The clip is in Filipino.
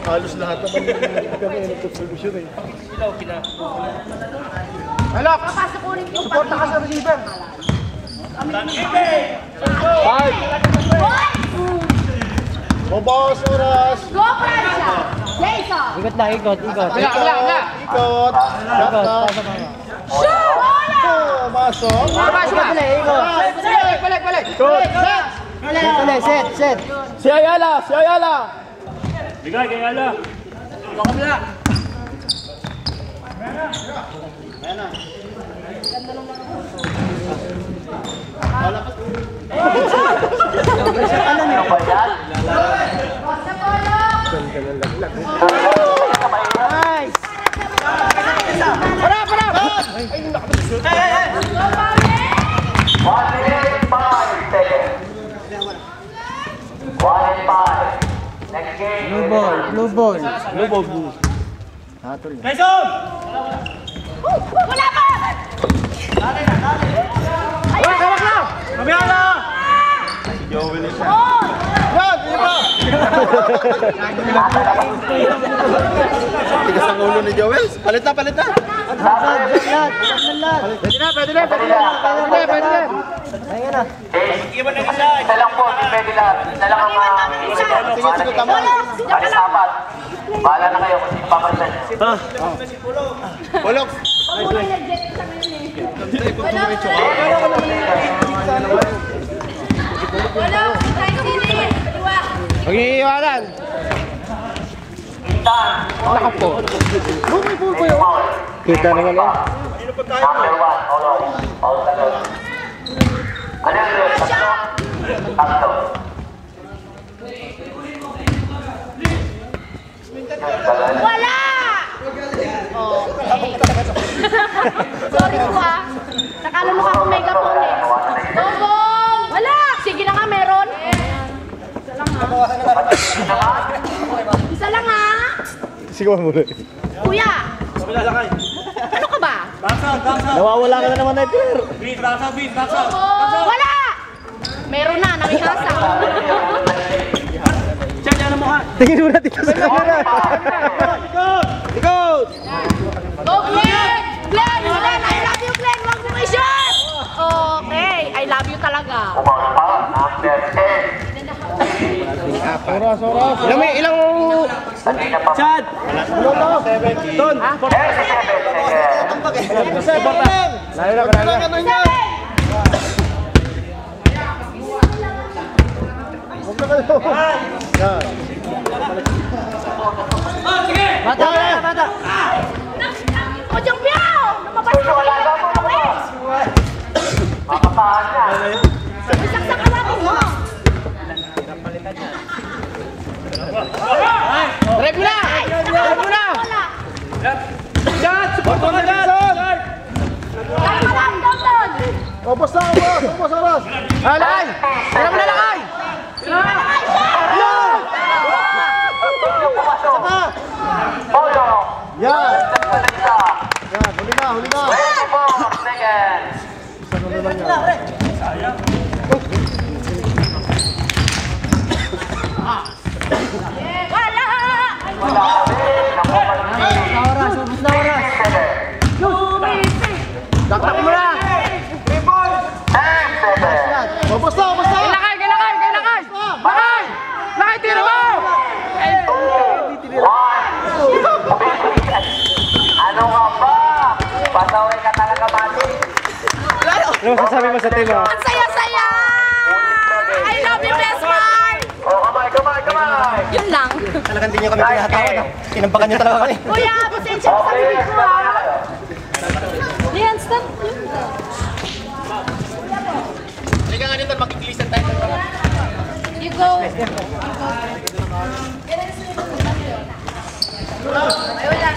Halos lahat naman kami nag-contribution eh. Alok! Support ka sa receiver! 5! Mabawas oras! Go, Francia! Jason! Ikot lang, ikot. Ikot! Shoot! Masok! Balik! Set. Si Ayala! Bigay kay Ayala! Ikaw kabila! Nice! Para! 1 and 5. Next game. Blue ball. Tyson! Wala pa! Hawak lang! Kamiyala! Tigas ang ulo ni Joel. Palit na! Pwede na. Ayun na. Isa lang po, si pwede lang. Isa lang ang Sige, tama. Alis apat. Bahala na kayo kung sino papalitan niyo. Bulok! Wala! Mag-iiwanan! Naka po. Kita naman yan. Number 1, all tanong. Ano yung tatlo? Wala! Okay. Sorry po ah. Nakalulok ako megaphone eh. Bobong! Wala! Sige na nga, meron. Isa lang ah. Sigawan mo rin. Kuya! Ano ka ba? Nawawala ka na naman na Pierre. Wala! Meron na, namihasa. Tingin mo natin sa camera. Ikot! Go, Glenn! Glenn! I love you, Glenn! Huwag mo i-shot! Okay, I love you talaga. Number 10. Oras! Ilang... Chad! Don! 37 seconds. Bata. O, Jong Piao! Namabas ka kayo ng kawis! Makapahan na. May saksak ka namin mo! Rep mo na! Wala! Shot! Support mo na dyan! Kaya maramdam doon! Opos oras! Alay! Tira mo na lakay! Polo. Yan! Isa. Yan! Huli na! 24 seconds. Wala! Wala rin. Ubus na oras. Daktak mo na! 10 seconds. Opos na! Lakay! Lakay, tira mo! 1. Ano nga ba? Pasaway ka talaga, Mati. Ano masasabi mo sa team mo? Ang saya-saya! I love you, best friend! Oh, kamay. Yun lang. Talagang hindi nyo kami pinahatawa na. Tinampakan nyo talaga kami. Kuya, pasensya ko sa bibig ko ha. Lian, stop. Halika nga dito, makikilisan tayo. You go. Ay, wala.